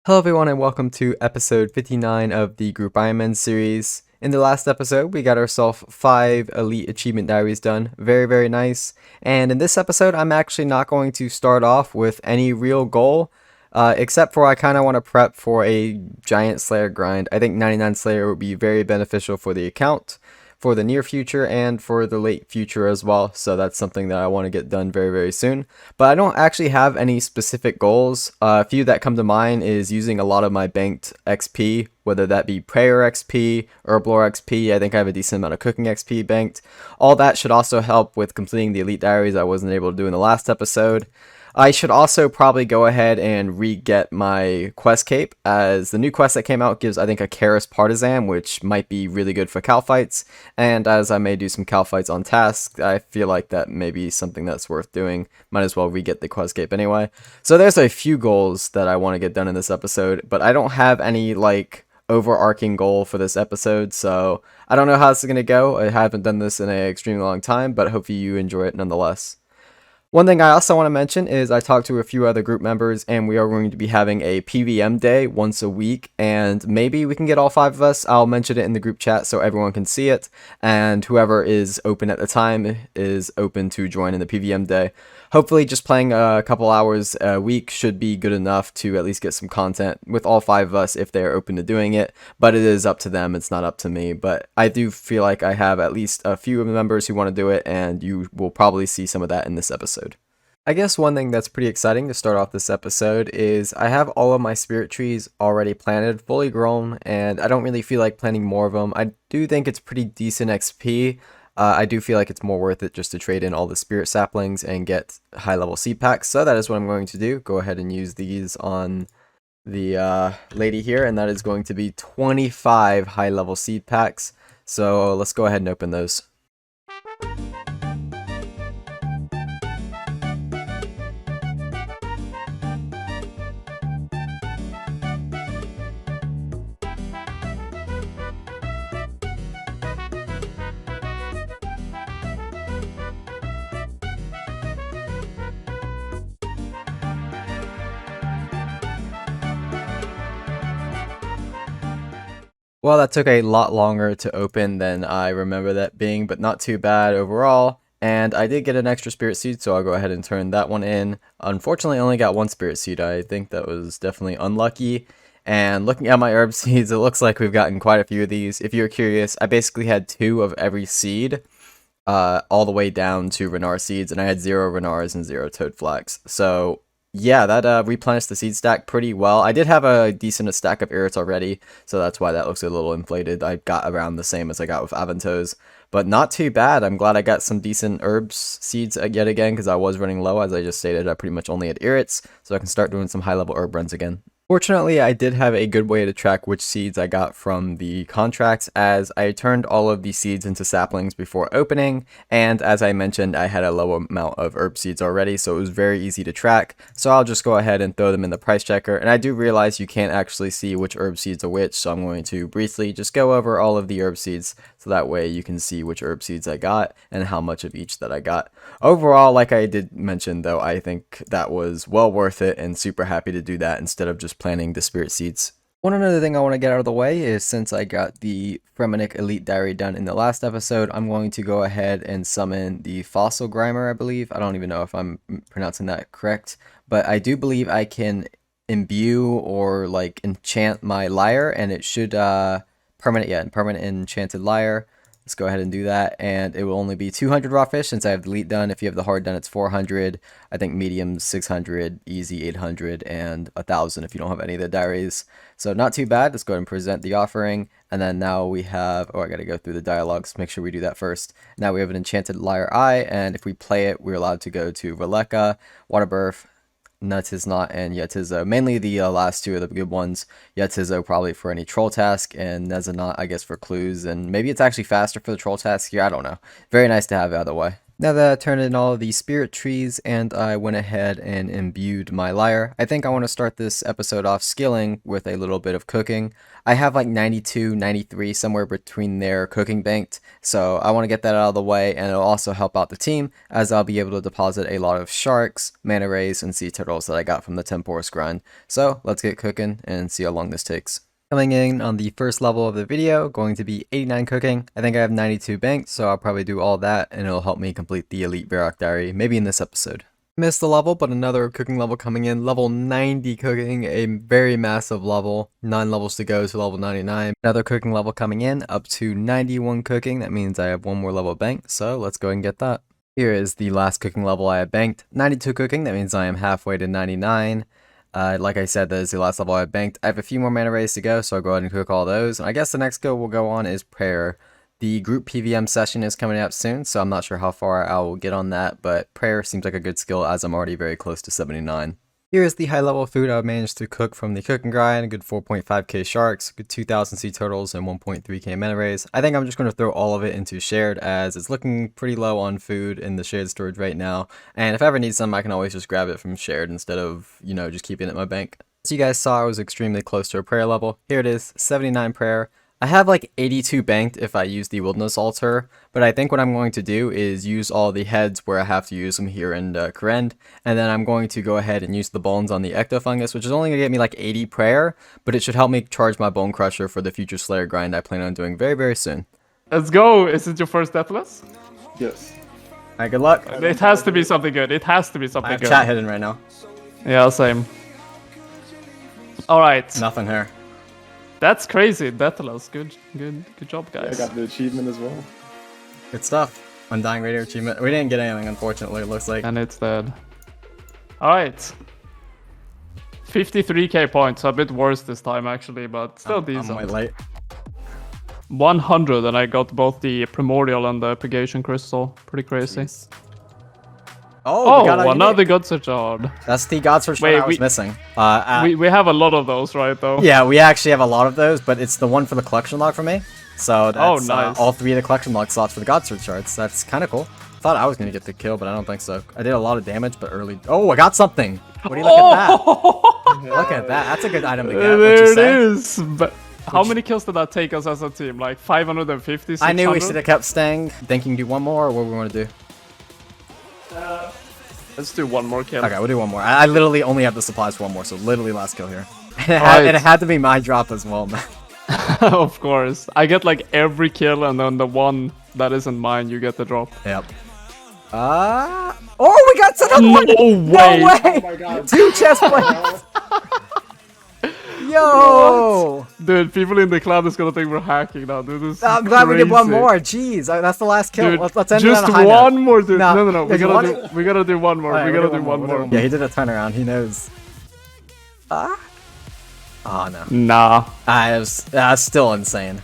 Hello everyone and welcome to episode 59 of the Group Ironman series. In the last episode, we got ourselves 5 Elite Achievement Diaries done. Very nice. And in this episode, I'm actually not going to start off with any real goal, except for I kind of want to prep for a Giant Slayer grind. I think 99 Slayer would be very beneficial for the account, for the near future, and for the late future as well. So that's something that I want to get done very soon. But I don't actually have any specific goals. A few that come to mind is using a lot of my banked XP, whether that be Prayer XP, Herblore XP. I think I have a decent amount of Cooking XP banked. All that should also help with completing the Elite Diaries I wasn't able to do in the last episode. I should also probably go ahead and re-get my quest cape, as the new quest that came out gives, I think, a Karis Partisan, which might be really good for Cal fights, and as I may do some Cal fights on task, I feel like that may be something that's worth doing. Might as well re-get the quest cape anyway. So there's a few goals that I want to get done in this episode, but I don't have any, overarching goal for this episode, so I don't know how this is going to go. I haven't done this in an extremely long time, but hopefully you enjoy it nonetheless. One thing I also want to mention is I talked to a few other group members, and we are going to be having a PvM day once a week, and maybe we can get all 5 of us. I'll mention it in the group chat so everyone can see it, and whoever is open at the time is open to join in the PvM day. Hopefully just playing a couple hours a week should be good enough to at least get some content with all 5 of us if they are open to doing it, but it is up to them, it's not up to me. But I do feel like I have at least a few of the members who want to do it, and you will probably see some of that in this episode. I guess one thing that's pretty exciting to start off this episode is I have all of my spirit trees already planted, fully grown, and I don't really feel like planting more of them. I do think it's pretty decent XP. I do feel like it's more worth it just to trade in all the spirit saplings and get high level seed packs. So that is what I'm going to do. Go ahead and use these on the lady here, and that is going to be 25 high level seed packs. So let's go ahead and open those. Well, that took a lot longer to open than I remember that being, but not too bad overall. And I did get an extra spirit seed, so I'll go ahead and turn that one in. Unfortunately, I only got 1 spirit seed. I think that was definitely unlucky. And looking at my herb seeds, it looks like we've gotten quite a few of these. If you're curious, I basically had 2 of every seed, all the way down to Renar seeds, and I had 0 Renars and 0 Toad Flax. So yeah, that replenished the seed stack pretty well. I did have a decent stack of Irrits already, so that's why that looks a little inflated. I got around the same as I got with Aventos, but not too bad. I'm glad I got some decent herbs seeds yet again, because I was running low. As I just stated, I pretty much only had Irrits, so I can start doing some high level herb runs again. Fortunately, I did have a good way to track which seeds I got from the contracts, as I turned all of the seeds into saplings before opening, and as I mentioned, I had a low amount of herb seeds already, so it was very easy to track. So I'll just go ahead and throw them in the price checker, and I do realize you can't actually see which herb seeds are which, so I'm going to briefly just go over all of the herb seeds, so that way you can see which herb seeds I got and how much of each that I got. Overall, like I did mention though, I think that was well worth it, and super happy to do that instead of just planting the spirit seeds. One other thing I want to get out of the way is, since I got the Fremenic Elite Diary done in the last episode, I'm going to go ahead and summon the Fossil Grimer, I believe. I don't even know if I'm pronouncing that correct, but I do believe I can imbue or enchant my lyre, and it should permanent enchanted lyre. Let's go ahead and do that, and it will only be 200 raw fish since I have the elite done. If you have the hard done, it's 400. I think medium 600, easy 800, and 1,000 if you don't have any of the diaries. So not too bad. Let's go ahead and present the offering, and then now we have, I gotta go through the dialogues, make sure we do that first. Now we have an enchanted lyre eye, and if we play it, we're allowed to go to Releka, Waterbirth, Nutiznot, and Yetizo. Mainly the last 2 are the good ones. Yetizo probably for any troll task, and Nezanot I guess for clues, and maybe it's actually faster for the troll task here, I don't know. Very nice to have either way. Now that I turned in all of the spirit trees and I went ahead and imbued my lyre, I think I want to start this episode off skilling with a little bit of cooking. I have like 92, 93, somewhere between there cooking banked, so I want to get that out of the way, and it'll also help out the team as I'll be able to deposit a lot of sharks, manta rays, and sea turtles that I got from the Temporous grind. So let's get cooking and see how long this takes. Coming in on the first level of the video, going to be 89 cooking. I think I have 92 banked, so I'll probably do all that, and it'll help me complete the Elite Varrock Diary, maybe in this episode. Missed the level, but another cooking level coming in. Level 90 cooking, a very massive level. 9 levels to go to level 99. Another cooking level coming in, up to 91 cooking. That means I have one more level banked, so let's go ahead and get that. Here is the last cooking level I have banked. 92 cooking, that means I am halfway to 99. Like I said, that is the last level I banked. I have a few more mana rays to go, so I'll go ahead and cook all those. And I guess the next skill we'll go on is Prayer. The group PvM session is coming up soon, so I'm not sure how far I will get on that, but Prayer seems like a good skill as I'm already very close to 79. Here is the high level food I've managed to cook from the cooking grind. A good 4.5k sharks, good 2,000 sea turtles, and 1.3k mana rays. I think I'm just going to throw all of it into shared as it's looking pretty low on food in the shared storage right now. And if I ever need some, I can always just grab it from shared instead of, just keeping it in my bank. As you guys saw, I was extremely close to a prayer level. Here it is, 79 prayer. I have like 82 banked if I use the Wilderness Altar, but I think what I'm going to do is use all the heads where I have to use them here in Kourend, and then I'm going to go ahead and use the bones on the Ectofungus, which is only going to get me like 80 prayer, but it should help me charge my Bone Crusher for the future Slayer grind I plan on doing very, very soon. Let's go! Is it your first Deathless? Yes. Alright, good luck. It has to be something good. It has to be something I have good. chat hidden right now. Yeah, same. Alright. Nothing here. That's crazy. Deathless. Good job, guys. I got the achievement as well. Good stuff. Undying Radio achievement. We didn't get anything, unfortunately, it looks like. And it's dead. Alright. 53k points. A bit worse this time, actually, but still decent. I'm way late. 100, and I got both the Primordial and the Purgation Crystal. Pretty crazy. Jeez. Oh, another Godsearch Shard. That's the Godsearch Shard I was missing. We have a lot of those, right, though? Yeah, we actually have a lot of those, but it's the one for the collection log for me. So that's nice. All 3 of the collection log slots for the Godsearch Shards. That's kind of cool. Thought I was going to get the kill, but I don't think so. I did a lot of damage, but early... Oh, I got something! What do you look at that? Look at that. That's a good item to get. There it is! But how many kills did that take us as a team? Like 550, 600? I knew we should have kept staying. Thinking do one more, or what we want to do? Let's do one more kill. Okay, we'll do one more. I literally only have the supplies for one more, so literally last kill here. And it had to be my drop as well, man. Of course. I get like every kill, and then the one that isn't mine, you get the drop. Yep. Oh, we got another one! No way! No way! Oh my god. 2 chest plates! Yo! What? Dude, people in the clan is gonna think we're hacking now, dude. This I'm is glad we did one crazy. more. Jeez, that's the last kill. Dude, let's end it on just a high one note. more, dude. No. We There's gotta do one more. Alright, we gotta do one we'll more. Yeah, he did a turnaround. He knows. Oh no. Nah. That's still insane.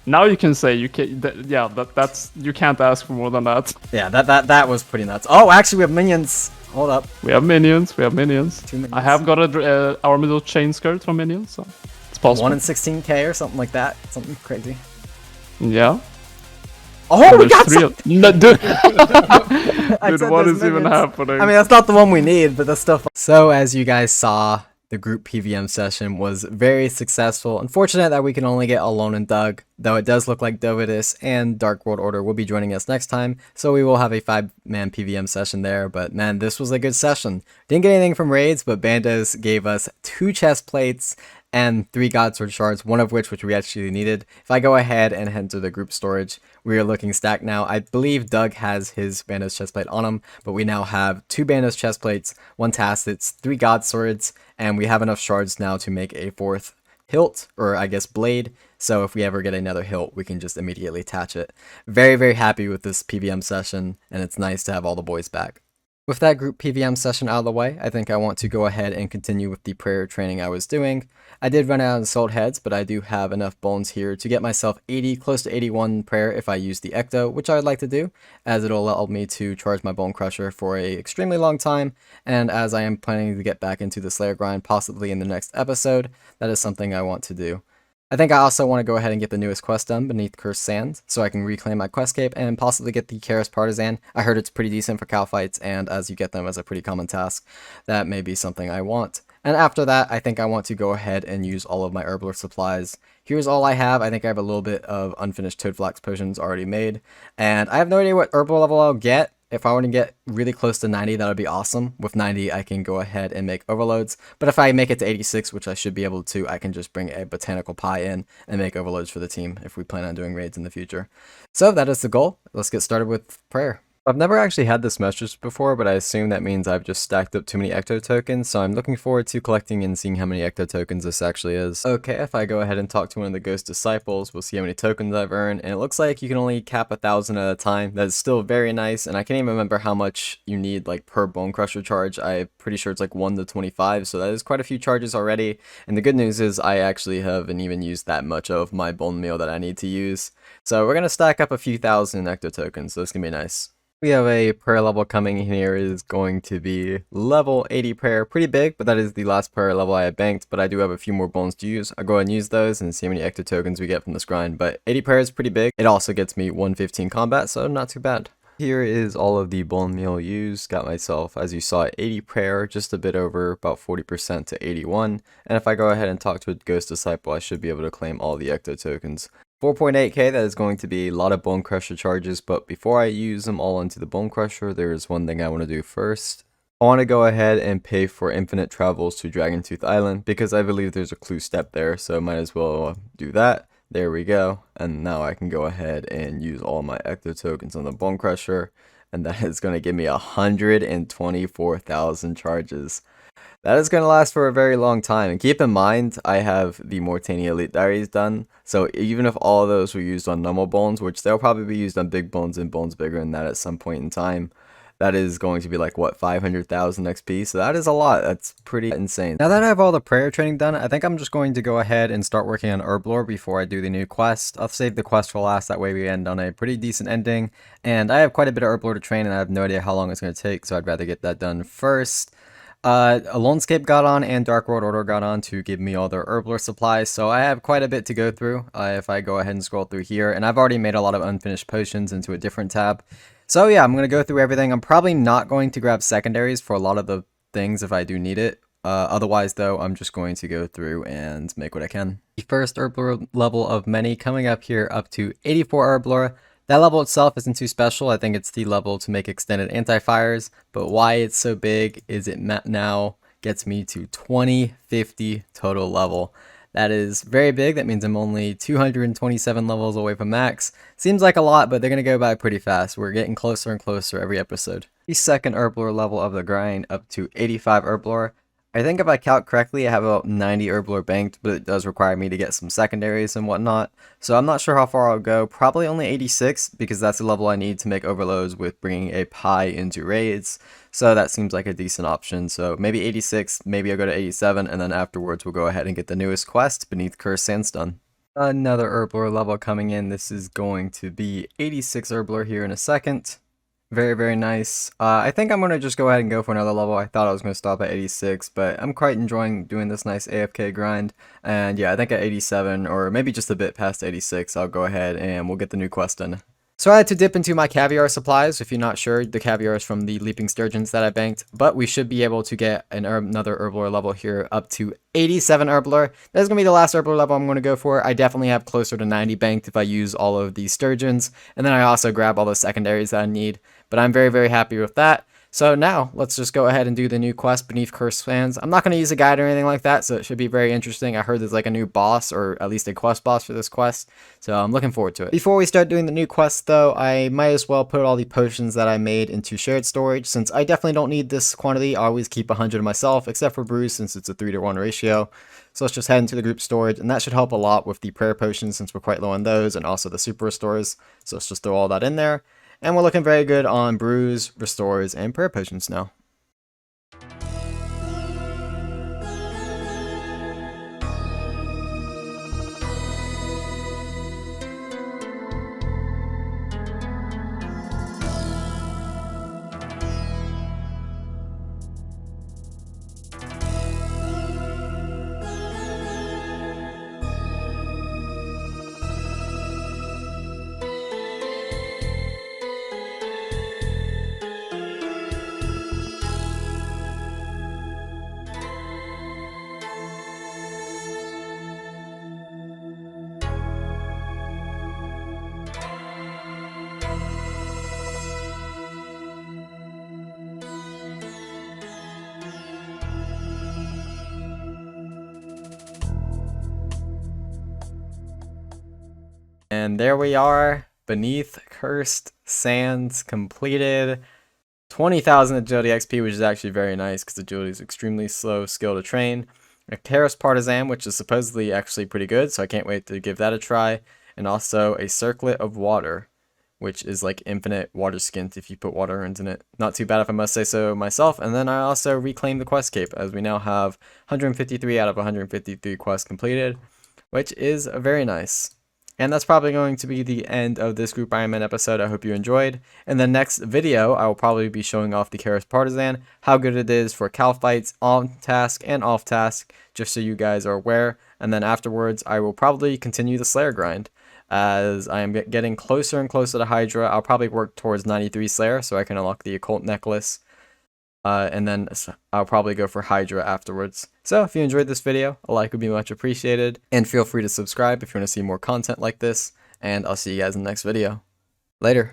Now you can say you can. That's you can't ask for more than that. Yeah, that was pretty nuts. Oh, actually, we have minions. Hold up. We have minions. 2 minions. I I have got a Armadillo chain skirt from minions, so it's possible. 1 in 16k or something like that. Something crazy. Yeah. Oh, we got 3 some. No, dude. I Dude, said what there's is even minions. happening? I mean, that's not the one we need, but that's still fun. So, as you guys saw, the group PvM session was very successful. Unfortunate that we can only get Alone and Doug, though it does look like Dovidus and Dark World Order will be joining us next time, so we will have a 5-man PvM session there. But man, this was a good session. Didn't get anything from raids, but Bandos gave us 2 chest plates and 3 Godsword shards, one of which we actually needed. If I go ahead and head to the group storage, we are looking stacked now. I believe Doug has his Bandos chestplate on him, but we now have 2 Bandos chestplates, 1 Tacets, 3 Godswords, and we have enough shards now to make a 4th hilt, or I guess blade. So if we ever get another hilt, we can just immediately attach it. Very, very happy with this PvM session, and it's nice to have all the boys back. With that group PvM session out of the way, I think I want to go ahead and continue with the prayer training I was doing. I did run out of soul heads, but I do have enough bones here to get myself 80, close to 81 prayer if I use the Ecto, which I would like to do, as it'll allow me to charge my Bone Crusher for a extremely long time, and as I am planning to get back into the Slayer grind possibly in the next episode, that is something I want to do. I think I also want to go ahead and get the newest quest done, Beneath Cursed Sands, so I can reclaim my quest cape and possibly get the Karis Partisan. I heard it's pretty decent for cow fights, and as you get them as a pretty common task, that may be something I want. And after that, I think I want to go ahead and use all of my Herblore supplies. Here's all I have. I think I have a little bit of unfinished Toadflax potions already made, and I have no idea what Herblore level I'll get. If I want to get really close to 90, that would be awesome. With 90, I can go ahead and make overloads. But if I make it to 86, which I should be able to, I can just bring a botanical pie in and make overloads for the team if we plan on doing raids in the future. So that is the goal. Let's get started with prayer. I've never actually had this message before, but I assume that means I've just stacked up too many Ecto tokens, so I'm looking forward to collecting and seeing how many Ecto tokens this actually is. Okay, if I go ahead and talk to one of the Ghost Disciples, we'll see how many tokens I've earned, and it looks like you can only cap 1,000 at a time. That's still very nice, and I can't even remember how much you need like per Bone Crusher charge. I'm pretty sure it's like 1 to 25, so that is quite a few charges already, and the good news is I actually haven't even used that much of my bone meal that I need to use. So we're going to stack up a few thousand Ecto tokens, so this can be nice. We have a prayer level coming in here is going to be level 80 prayer. Pretty big, but that is the last prayer level I have banked, but I do have a few more bones to use. I'll go ahead and use those and see how many Ecto tokens we get from this grind, but 80 prayer is pretty big. It also gets me 115 combat, so not too bad. Here is all of the bone meal used. Got myself, as you saw, 80 prayer, just a bit over about 40% to 81. And if I go ahead and talk to a Ghost Disciple, I should be able to claim all the Ecto tokens. 4.8k, that is going to be a lot of Bone Crusher charges, but before I use them all into the Bone Crusher, there is one thing I want to do first. I want to go ahead and pay for infinite travels to Dragontooth Island, because I believe there's a clue step there, so I might as well do that. There we go, and now I can go ahead and use all my Ecto tokens on the Bone Crusher, and that is going to give me 124,000 charges. That is going to last for a very long time, and keep in mind, I have the Mortania Elite Diaries done, so even if all of those were used on normal bones, which they'll probably be used on big bones and bones bigger than that at some point in time, that is going to be like, what, 500,000 XP, so that is a lot. That's pretty insane. Now that I have all the prayer training done, I think I'm just going to go ahead and start working on Herblore before I do the new quest. I'll save the quest for last, that way we end on a pretty decent ending, and I have quite a bit of Herblore to train, and I have no idea how long it's going to take, so I'd rather get that done first. Alonescape got on and Dark World Order got on to give me all their Herblore supplies, so I have quite a bit to go through if I go ahead and scroll through here, and I've already made a lot of unfinished potions into a different tab. So yeah, I'm going to go through everything. I'm probably not going to grab secondaries for a lot of the things if I do need it. Otherwise though, I'm just going to go through and make what I can. The first Herblore level of many coming up here up to 84 Herblore. That level itself isn't too special. I think it's the level to make extended anti-fires, but why it's so big is it now gets me to 2050 total level. That is very big. That means I'm only 227 levels away from max. Seems like a lot, but they're going to go by pretty fast. We're getting closer and closer every episode. The second Herblore level of the grind up to 85 Herblore. I think if I count correctly, I have about 90 Herblore banked, but it does require me to get some secondaries and whatnot. So I'm not sure how far I'll go. Probably only 86, because that's the level I need to make overloads with bringing a pie into raids. So that seems like a decent option. So maybe 86, maybe I'll go to 87, and then afterwards we'll go ahead and get the newest quest, Beneath Cursed Sands done. Another Herblore level coming in. This is going to be 86 Herblore here in a second. Very, very nice. I think I'm going to just go ahead and go for another level. I thought I was going to stop at 86, but I'm quite enjoying doing this nice AFK grind. And yeah, I think at 87, or maybe just a bit past 86, I'll go ahead and we'll get the new quest done. So I had to dip into my caviar supplies. If you're not sure, the caviar is from the Leaping Sturgeons that I banked. But we should be able to get another Herblore level here up to 87 Herblore. That's going to be the last Herblore level I'm going to go for. I definitely have closer to 90 banked if I use all of these Sturgeons. And then I also grab all the secondaries that I need. But I'm very, very happy with that. So now, let's just go ahead and do the new quest, Beneath Cursed Sands. I'm not going to use a guide or anything like that, so it should be very interesting. I heard there's like a new boss, or at least a quest boss for this quest, so I'm looking forward to it. Before we start doing the new quest though, I might as well put all the potions that I made into shared storage, since I definitely don't need this quantity. I always keep 100 myself, except for Brews, since it's a 3-to-1 ratio. So let's just head into the group storage, and that should help a lot with the prayer potions, since we're quite low on those, and also the super restores. So let's just throw all that in there. And we're looking very good on brews, restores, and prayer potions now. And there we are, beneath Cursed Sands, completed. 20,000 agility XP, which is actually very nice because agility is extremely slow skill to train. A Chaos Partisan, which is supposedly actually pretty good, so I can't wait to give that a try. And also a Circlet of Water, which is like infinite water skins if you put water runes in it. Not too bad if I must say so myself. And then I also reclaimed the quest cape, as we now have 153 out of 153 quests completed, which is very nice. And that's probably going to be the end of this Group Ironman episode. I hope you enjoyed. In the next video, I will probably be showing off the Chaos Partisan, how good it is for Cal fights on task and off task, just so you guys are aware. And then afterwards, I will probably continue the Slayer grind. As I am getting closer and closer to Hydra, I'll probably work towards 93 Slayer so I can unlock the Occult Necklace. And then I'll probably go for Hydra afterwards. So if you enjoyed this video, a like would be much appreciated. And feel free to subscribe if you want to see more content like this. And I'll see you guys in the next video. Later.